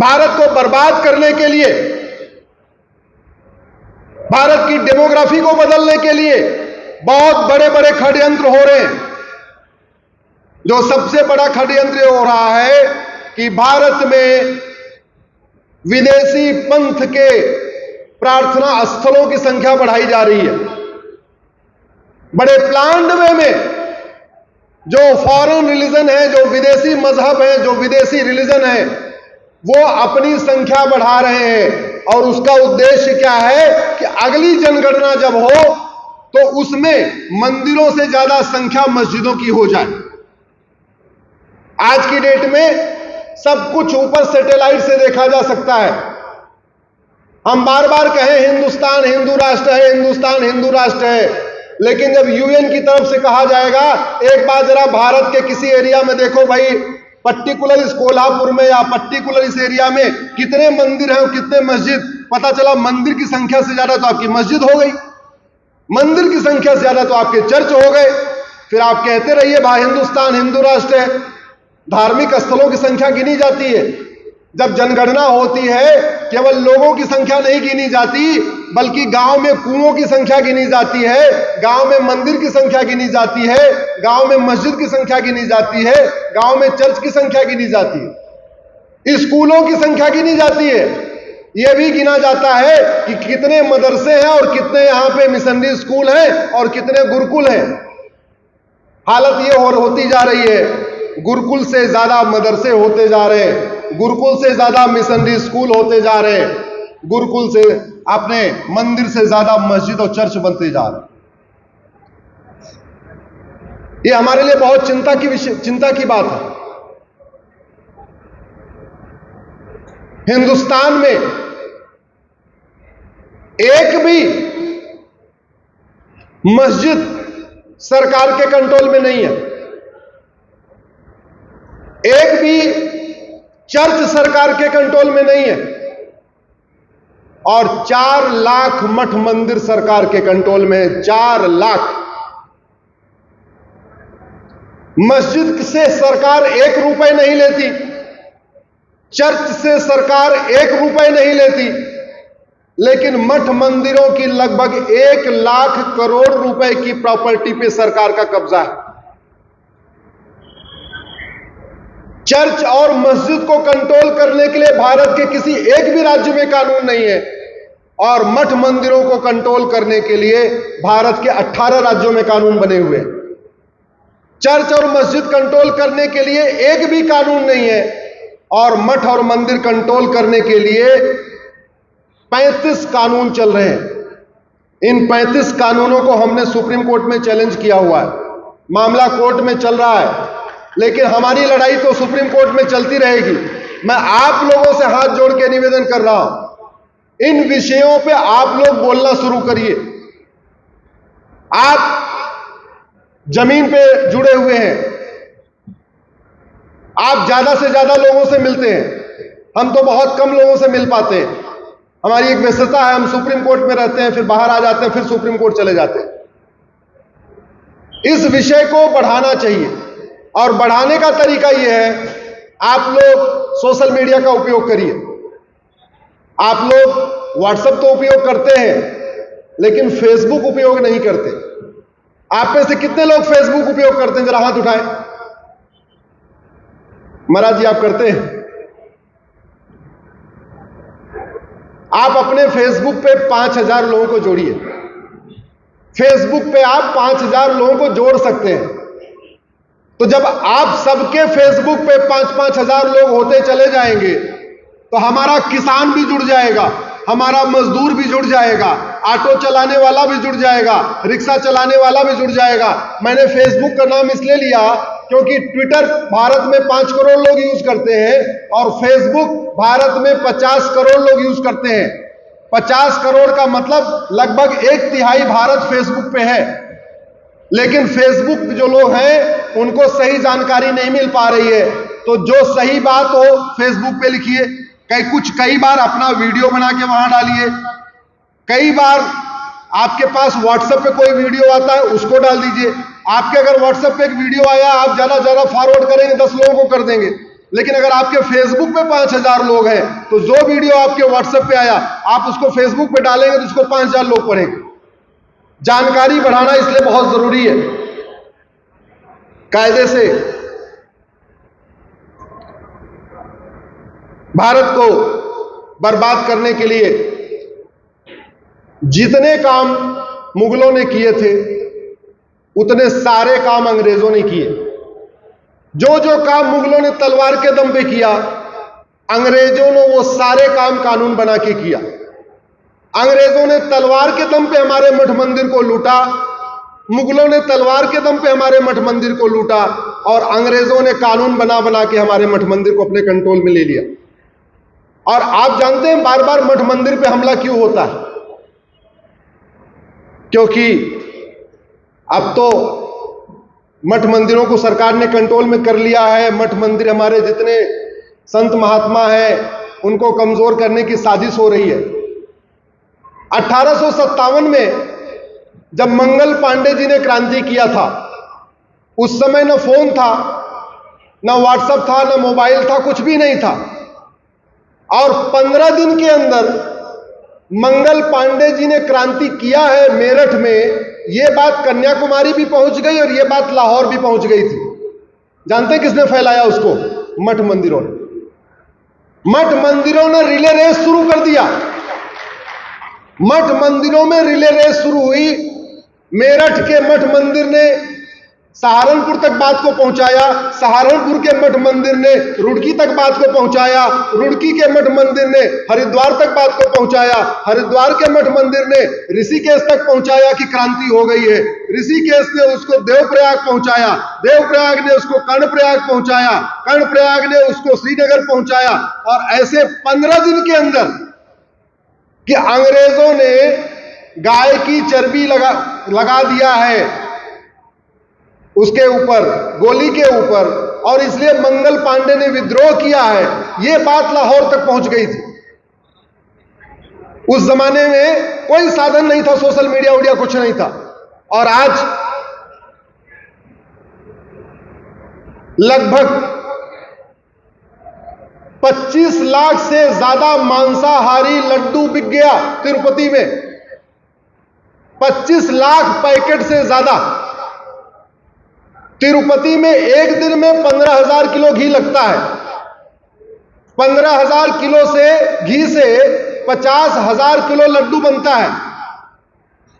भारत को बर्बाद करने के लिए, भारत की डेमोग्राफी को बदलने के लिए बहुत बड़े बड़े षड्यंत्र हो रहे हैं। जो सबसे बड़ा षड्यंत्र हो रहा है कि भारत में विदेशी पंथ के प्रार्थना स्थलों की संख्या बढ़ाई जा रही है। बड़े प्लान्ड वे में जो फॉरेन रिलीजन है, जो विदेशी मजहब है, जो विदेशी रिलीजन है, वो अपनी संख्या बढ़ा रहे हैं। और उसका उद्देश्य क्या है कि अगली जनगणना जब हो तो उसमें मंदिरों से ज्यादा संख्या मस्जिदों की हो जाए। आज की डेट में सब कुछ ऊपर सैटेलाइट से देखा जा सकता है। हम बार बार कहें हिंदुस्तान हिंदू राष्ट्र है, हिंदुस्तान हिंदू राष्ट्र है, लेकिन जब यूएन की तरफ से कहा जाएगा एक बार जरा भारत के किसी एरिया में देखो भाई, पर्टिकुलर इस कोल्हापुर में या पर्टिकुलर इस एरिया में कितने मंदिर हैं और कितने मस्जिद, पता चला मंदिर की संख्या से ज्यादा तो आपकी मस्जिद हो गई, मंदिर की संख्या से ज्यादा तो आपके चर्च हो गए। फिर आप कहते रहिए भाई हिंदुस्तान हिंदू राष्ट्र है। धार्मिक स्थलों की संख्या गिनी जाती है। जब जनगणना होती है केवल लोगों की संख्या नहीं गिनी जाती, बल्कि गांव में कुओं की संख्या गिनी जाती है, गांव में मंदिर की संख्या गिनी जाती है, गांव में मस्जिद की संख्या गिनी जाती है, गांव में चर्च की संख्या गिनी जाती है, स्कूलों की संख्या गिनी जाती है। यह भी गिना जाता है कि कितने मदरसे हैं और कितने यहां पे मिशनरी स्कूल हैं और कितने गुरुकुल हैं। हालत यह होती जा रही है, गुरुकुल से ज्यादा मदरसे होते जा रहे हैं, गुरुकुल से ज्यादा मिशनरी स्कूल होते जा रहे हैं, गुरुकुल से अपने मंदिर से ज्यादा मस्जिद और चर्च बनते जा रहे हैं। ये हमारे लिए बहुत चिंता की बात है। हिंदुस्तान में एक भी मस्जिद सरकार के कंट्रोल में नहीं है, एक भी चर्च सरकार के कंट्रोल में नहीं है, और 4 लाख मठ मंदिर सरकार के कंट्रोल में है। 4 लाख। मस्जिद से सरकार 1 रुपए नहीं लेती, चर्च से सरकार 1 रुपए नहीं लेती, लेकिन मठ मंदिरों की लगभग 1 लाख करोड़ रुपए की प्रॉपर्टी पे सरकार का कब्जा है। चर्च और मस्जिद को कंट्रोल करने के लिए भारत के किसी एक भी राज्य में कानून नहीं है, और मठ मंदिरों को कंट्रोल करने के लिए भारत के 18 राज्यों में कानून बने हुए हैं। चर्च और मस्जिद कंट्रोल करने के लिए एक भी कानून नहीं है, और मठ और मंदिर कंट्रोल करने के लिए 35 कानून चल रहे हैं। इन 35 कानूनों को हमने सुप्रीम कोर्ट में चैलेंज किया हुआ है, मामला कोर्ट में चल रहा है, लेकिन हमारी लड़ाई तो सुप्रीम कोर्ट में चलती रहेगी। मैं आप लोगों से हाथ जोड़ के निवेदन कर रहा हूं, इन विषयों पे आप लोग बोलना शुरू करिए। आप जमीन पे जुड़े हुए हैं, आप ज्यादा से ज्यादा लोगों से मिलते हैं, हम तो बहुत कम लोगों से मिल पाते हैं। हमारी एक व्यस्तता है, हम सुप्रीम कोर्ट में रहते हैं, फिर बाहर आ जाते हैं, फिर सुप्रीम कोर्ट चले जाते हैं। इस विषय को बढ़ाना चाहिए, और बढ़ाने का तरीका यह है, आप लोग सोशल मीडिया का उपयोग करिए। आप लोग व्हाट्सएप तो उपयोग करते हैं, लेकिन फेसबुक उपयोग नहीं करते। आप में से कितने लोग फेसबुक उपयोग करते हैं? जरा हाथ उठाएं। महाराज जी, आप करते हैं? आप अपने फेसबुक पे 5000 लोगों को जोड़िए। फेसबुक पे आप 5000 लोगों को जोड़ सकते हैं। तो जब आप सबके फेसबुक पे 5-5 हजार लोग होते चले जाएंगे, तो हमारा किसान भी जुड़ जाएगा, हमारा मजदूर भी जुड़ जाएगा, ऑटो चलाने वाला भी जुड़ जाएगा, रिक्शा चलाने वाला भी जुड़ जाएगा। मैंने फेसबुक का नाम इसलिए लिया क्योंकि ट्विटर भारत में 5 करोड़ लोग यूज करते हैं, और फेसबुक भारत में 50 करोड़ लोग यूज करते हैं। 50 करोड़ का मतलब लगभग 1/3 भारत फेसबुक पे है। लेकिन फेसबुक पे जो लोग हैं उनको सही जानकारी नहीं मिल पा रही है। तो जो सही बात हो फेसबुक पे लिखिए, कई बार अपना वीडियो बना के वहां डालिए, कई बार आपके पास व्हाट्सएप पे कोई वीडियो आता है उसको डाल दीजिए। आपके अगर व्हाट्सएप पे एक वीडियो आया, आप ज्यादा फॉरवर्ड करेंगे, 10 लोगों को कर देंगे, लेकिन अगर आपके फेसबुक पे 5000 लोग हैं तो जो वीडियो आपके व्हाट्सएप पे आया आप उसको फेसबुक पे डालेंगे तो उसको 5000 लोग पढ़ेंगे। जानकारी बढ़ाना इसलिए बहुत जरूरी है। कायदे से भारत को बर्बाद करने के लिए जितने काम मुगलों ने किए थे उतने सारे काम अंग्रेजों ने किए। जो जो काम मुगलों ने तलवार के दम पे किया अंग्रेजों ने वो सारे काम कानून बना के किया। अंग्रेजों ने तलवार के दम पे हमारे मठ मंदिर को लूटा, मुगलों ने तलवार के दम पे हमारे मठ मंदिर को लूटा और अंग्रेजों ने कानून बना बना के हमारे मठ मंदिर को अपने कंट्रोल में ले लिया। और आप जानते हैं बार बार मठ मंदिर पे हमला क्यों होता है? क्योंकि अब तो मठ मंदिरों को सरकार ने कंट्रोल में कर लिया है। मठ मंदिर हमारे जितने संत महात्मा हैं उनको कमजोर करने की साजिश हो रही है। 1857 में जब मंगल पांडे जी ने क्रांति किया था उस समय न फोन था, न व्हाट्सएप था, न मोबाइल था, कुछ भी नहीं था। और 15 दिन के अंदर मंगल पांडे जी ने क्रांति किया है मेरठ में। यह बात कन्याकुमारी भी पहुंच गई और यह बात लाहौर भी पहुंच गई थी। जानते हैं किसने फैलाया उसको? मठ मंदिरों ने। मठ मंदिरों ने रिले रेस शुरू कर दिया। मठ मंदिरों में रिले रेस शुरू हुई। मेरठ के मठ मंदिर ने सहारनपुर तक बात को पहुंचाया, सहारनपुर के मठ मंदिर ने रुड़की तक बात को पहुंचाया, रुड़की के मठ मंदिर ने हरिद्वार तक बात को पहुंचाया, हरिद्वार के मठ मंदिर ने ऋषिकेश तक पहुंचाया कि क्रांति हो गई है, ऋषिकेश ने उसको देवप्रयाग पहुंचाया, देवप्रयाग ने उसको कर्णप्रयाग पहुंचाया, कर्णप्रयाग ने उसको श्रीनगर पहुंचाया। और ऐसे 15 दिन के अंदर कि अंग्रेजों ने गाय की चर्बी लगा दिया है उसके ऊपर, गोली के ऊपर, और इसलिए मंगल पांडे ने विद्रोह किया है। यह बात लाहौर तक पहुंच गई थी। उस जमाने में कोई साधन नहीं था, सोशल मीडिया वोडिया कुछ नहीं था। और आज लगभग 25 लाख से ज्यादा मांसाहारी लड्डू बिक गया तिरुपति में। 25 लाख पैकेट से ज्यादा। तिरुपति में एक दिन में 15,000 किलो घी लगता है। 15,000 किलो से घी से 50,000 किलो लड्डू बनता है।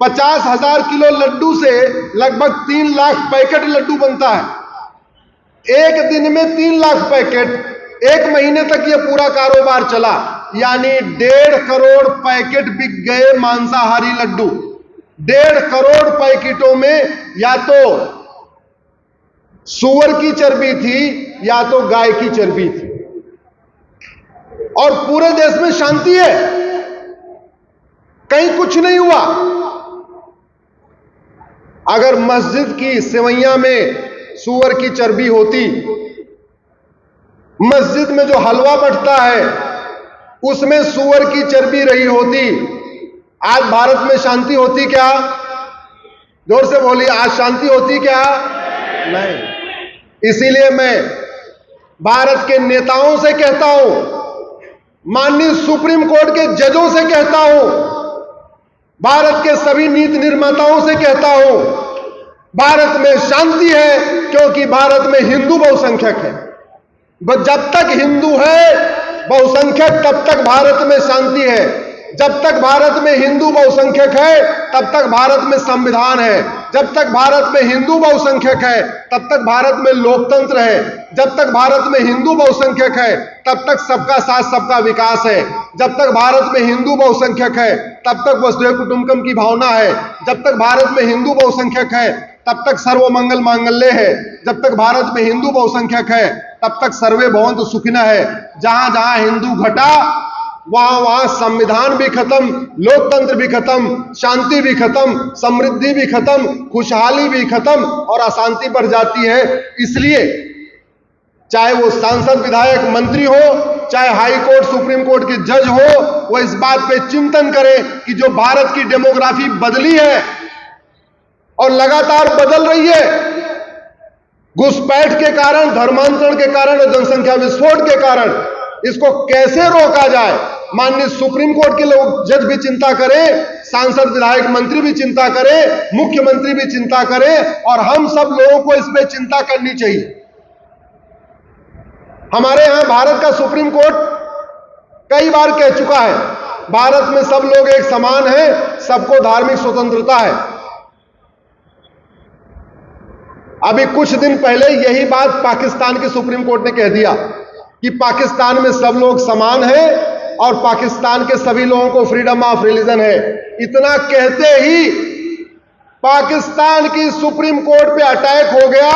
50,000 किलो लड्डू से लगभग 3 लाख पैकेट लड्डू बनता है। एक दिन में 3 लाख पैकेट, एक महीने तक यह पूरा कारोबार चला, यानी 1.5 करोड़ पैकेट बिक गए मांसाहारी लड्डू। 1.5 करोड़ पैकेटों में या तो सूअर की चर्बी थी या तो गाय की चर्बी थी। और पूरे देश में शांति है, कहीं कुछ नहीं हुआ। अगर मस्जिद की सेवैया में सूअर की चर्बी होती, मस्जिद में जो हलवा बंटता है उसमें सूअर की चर्बी रही होती, आज भारत में शांति होती क्या? जोर से बोलिए, आज शांति होती क्या? नहीं। इसीलिए मैं भारत के नेताओं से कहता हूं, माननीय सुप्रीम कोर्ट के जजों से कहता हूं, भारत के सभी नीति निर्माताओं से कहता हूं, भारत में शांति है क्योंकि भारत में हिंदू बहुसंख्यक है। जब तक हिंदू है बहुसंख्यक तब तक भारत में शांति है। जब तक भारत में हिंदू बहुसंख्यक है तब तक भारत में संविधान है। जब तक भारत में हिंदू बहुसंख्यक है तब तक भारत में लोकतंत्र है। जब तक भारत में हिंदू बहुसंख्यक है तब तक सबका साथ सबका विकास है। जब तक भारत में हिंदू बहुसंख्यक है तब तक वसुधैव कुटुंबकम की भावना है। जब तक भारत में हिंदू बहुसंख्यक है तब तक सर्वमंगल मांगल्य है। जब तक भारत में हिंदू बहुसंख्यक है तब तक सर्वे भवन्तु सुखिनः है। जहां जहां हिंदू घटा वहां वहां संविधान भी खत्म, लोकतंत्र भी खत्म, शांति भी खत्म, समृद्धि भी खत्म, खुशहाली भी खत्म और अशांति बढ़ जाती है। इसलिए चाहे वो सांसद, विधायक, मंत्री हो, चाहे हाई कोर्ट, सुप्रीम कोर्ट के जज हो, वो इस बात पे चिंतन करें कि जो भारत की डेमोग्राफी बदली है और लगातार बदल रही है, घुसपैठ के कारण, धर्मांतरण के कारण और जनसंख्या विस्फोट के कारण इसको कैसे रोका जाए, माननीय सुप्रीम कोर्ट के लोग जज भी चिंता करें, सांसद विधायक मंत्री भी चिंता करें, मुख्यमंत्री भी चिंता करें, और हम सब लोगों को इस पे चिंता करनी चाहिए। हमारे यहां भारत का सुप्रीम कोर्ट कई बार कह चुका है, भारत में सब लोग एक समान हैं, सबको धार्मिक स्वतंत्रता है। अभी कुछ दिन पहले यही बात पाकिस्तान के सुप्रीम कोर्ट ने कह दिया कि पाकिस्तान में सब लोग समान हैं और पाकिस्तान के सभी लोगों को फ्रीडम ऑफ रिलीजन है। इतना कहते ही पाकिस्तान की सुप्रीम कोर्ट पे अटैक हो गया,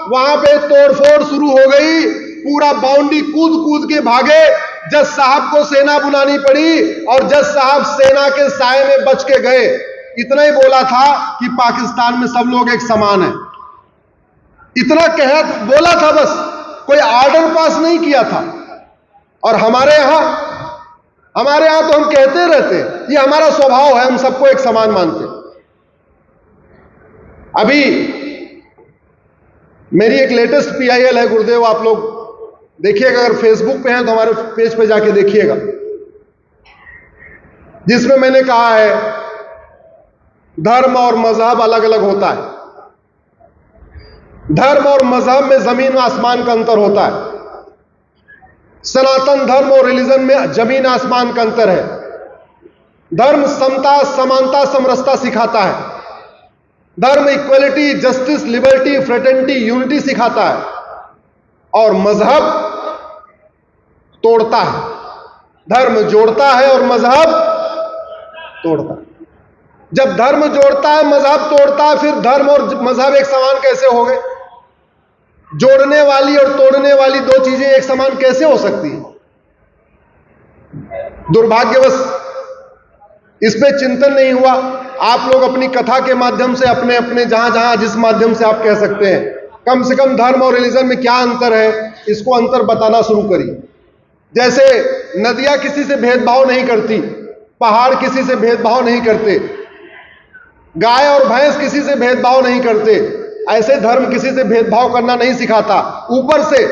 वहां पे तोड़फोड़ शुरू हो गई, पूरा बाउंड्री कूद कूद के भागे, जज साहब को सेना बुलानी पड़ी और जज साहब सेना के साए में बच के गए। इतना ही बोला था कि पाकिस्तान में सब लोग एक समान है, इतना कह बोला था, बस कोई ऑर्डर पास नहीं किया था। और हमारे यहां तो हम कहते रहते, ये हमारा स्वभाव है, हम सबको एक समान मानते। अभी मेरी एक लेटेस्ट PIL है गुरुदेव, आप लोग देखिएगा, अगर फेसबुक पे हैं तो हमारे पेज पे जाके देखिएगा, जिसमें मैंने कहा है धर्म और मजहब अलग अलग होता है। धर्म और मजहब में जमीन आसमान का अंतर होता है। सनातन धर्म और रिलीजन में जमीन आसमान का अंतर है। धर्म समता, समानता, समरसता सिखाता है। धर्म equality, justice, liberty, fraternity, unity सिखाता है। और मजहब तोड़ता है। धर्म जोड़ता है और मजहब तोड़ता है। जब धर्म जोड़ता है, मजहब तोड़ता है, फिर धर्म और मजहब एक समान कैसे हो गए? जोड़ने वाली और तोड़ने वाली दो चीजें एक समान कैसे हो सकती है? दुर्भाग्यवश इस पे चिंतन नहीं हुआ। आप लोग अपनी कथा के माध्यम से, अपने अपने जहां जहां जिस माध्यम से आप कह सकते हैं, कम से कम धर्म और रिलीजन में क्या अंतर है, इसको अंतर बताना शुरू करिए। जैसे नदियां किसी से भेदभाव नहीं करती, पहाड़ किसी से भेदभाव नहीं करते, गाय और भैंस किसी से भेदभाव नहीं करते, ऐसे धर्म किसी से भेदभाव करना नहीं सिखाता। ऊपर से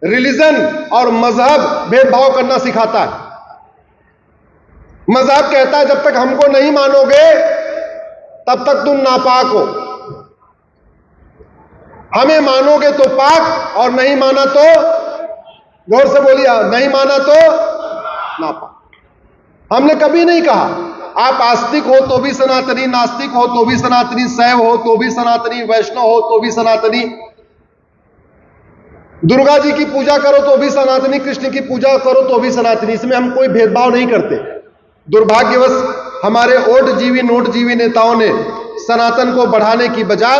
रिलीजन और मजहब भेदभाव करना सिखाता है। मजहब कहता है जब तक हमको नहीं मानोगे तब तक तुम नापाक हो, हमें मानोगे तो पाक, और नहीं माना तो, गौर से बोलिए, नहीं माना तो नापाक। हमने कभी नहीं कहा आप आस्तिक हो तो भी सनातनी, नास्तिक हो तो भी सनातनी, शैव हो तो भी सनातनी, वैष्णव हो तो भी सनातनी, दुर्गा जी की पूजा करो तो भी सनातनी, कृष्ण की पूजा करो तो भी सनातनी। इसमें हम कोई भेदभाव नहीं करते। दुर्भाग्यवश हमारे ओटजीवी नोटजीवी नेताओं ने सनातन को बढ़ाने की बजाय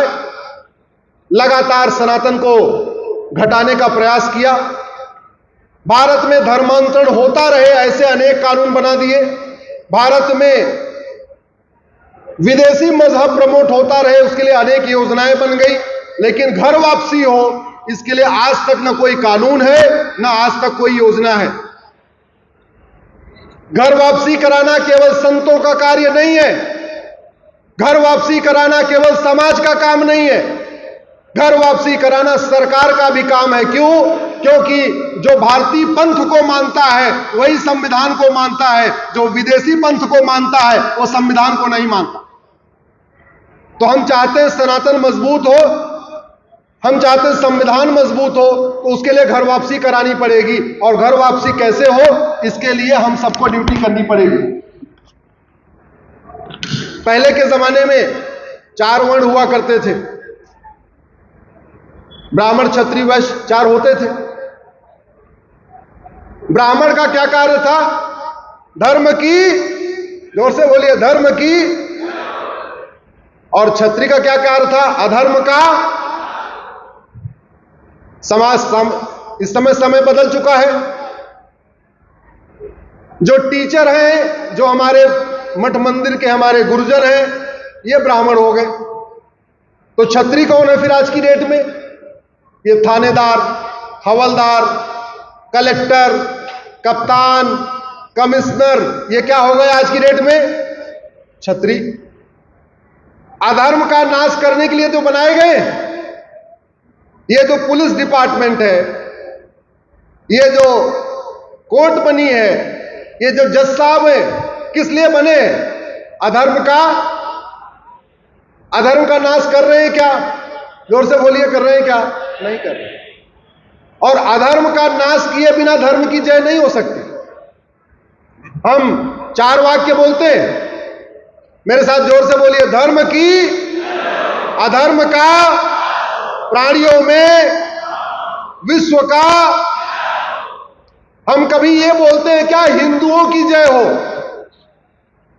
लगातार सनातन को घटाने का प्रयास किया। भारत में धर्मांतरण होता रहे ऐसे अनेक कानून बना दिए। भारत में विदेशी मजहब प्रमोट होता रहे उसके लिए अनेक योजनाएं बन गई, लेकिन घर वापसी हो इसके लिए आज तक न कोई कानून है, न आज तक कोई योजना है। घर वापसी कराना केवल संतों का कार्य नहीं है। घर वापसी कराना केवल समाज का काम नहीं है। घर वापसी कराना सरकार का भी काम है। क्यों? क्योंकि जो भारतीय पंथ को मानता है वही संविधान को मानता है, जो विदेशी पंथ को मानता है वो संविधान को नहीं मानता। तो हम चाहते हैं सनातन मजबूत हो, हम चाहते हैं संविधान मजबूत हो, तो उसके लिए घर वापसी करानी पड़ेगी। और घर वापसी कैसे हो, इसके लिए हम सबको ड्यूटी करनी पड़ेगी। पहले के जमाने में 4 वर्ण हुआ करते थे, ब्राह्मण, क्षत्रिय, वैश्य 4 होते थे। ब्राह्मण का क्या कार्य था? धर्म की, जोर से बोलिए, धर्म की। और क्षत्रिय का क्या कार्य था? अधर्म का। इस समय बदल चुका है। जो टीचर हैं, जो हमारे मठ मंदिर के हमारे गुरुजन हैं, ये ब्राह्मण हो गए। तो क्षत्रिय कौन है फिर आज की डेट में? ये थानेदार, हवलदार, कलेक्टर, कप्तान, कमिश्नर, ये क्या हो गए आज की डेट में? क्षत्रिय। अधर्म का नाश करने के लिए तो बनाए गए। ये जो पुलिस डिपार्टमेंट है, ये जो कोर्ट बनी है, ये जो जज साहब है, किस लिए बने? अधर्म का नाश कर रहे हैं क्या? जोर से बोलिए, कर रहे हैं क्या? नहीं कर रहे। और अधर्म का नाश किए बिना धर्म की जय नहीं हो सकती। हम 4 वाक्य बोलते हैं, मेरे साथ जोर से बोलिए, धर्म की, अधर्म का, प्राणियों में, विश्व का। हम कभी ये बोलते हैं क्या हिंदुओं की जय हो?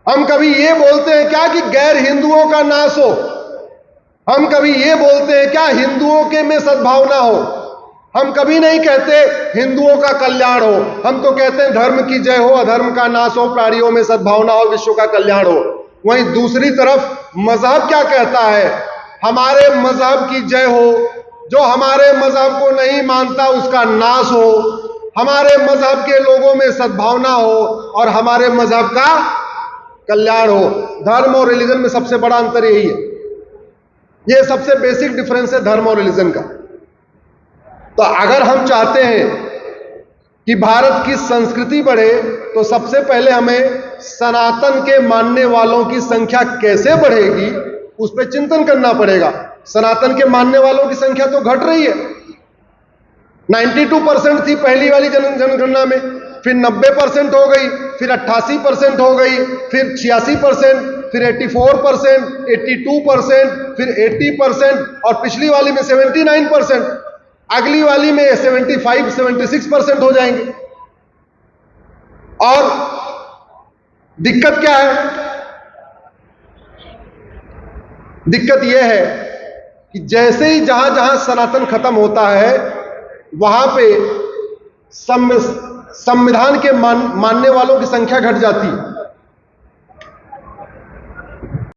हम कभी ये बोलते हैं क्या कि गैर हिंदुओं का नाश हो? हम कभी ये बोलते हैं क्या हिंदुओं के में सद्भावना हो? हम कभी नहीं कहते हिंदुओं का कल्याण हो। हम तो कहते हैं धर्म की जय हो, अधर्म का नाश हो, प्राणियों में सद्भावना हो, विश्व का कल्याण हो। वहीं दूसरी तरफ मजहब क्या कहता है? हमारे मजहब की जय हो, जो हमारे मजहब को नहीं मानता उसका नाश हो, हमारे मजहब के लोगों में सद्भावना हो और हमारे मजहब का कल्याण हो। धर्म और रिलीजन में सबसे बड़ा अंतर यही है। ये सबसे बेसिक डिफरेंस है धर्म और रिलीजन का। तो अगर हम चाहते हैं कि भारत की संस्कृति बढ़े, तो सबसे पहले हमें सनातन के मानने वालों की संख्या कैसे बढ़ेगी उस पर चिंतन करना पड़ेगा। सनातन के मानने वालों की संख्या तो घट रही है। 92% थी पहली वाली जनगणना में, फिर 90% हो गई, फिर 88% हो गई, फिर 86%, फिर 84%, 82%, फिर 80% और पिछली वाली में 79%, अगली वाली में 75-76% हो जाएंगे। और दिक्कत क्या है? दिक्कत यह है कि जैसे ही जहां जहां सनातन खत्म होता है, वहां पे संविधान के मानने वालों की संख्या घट जाती है।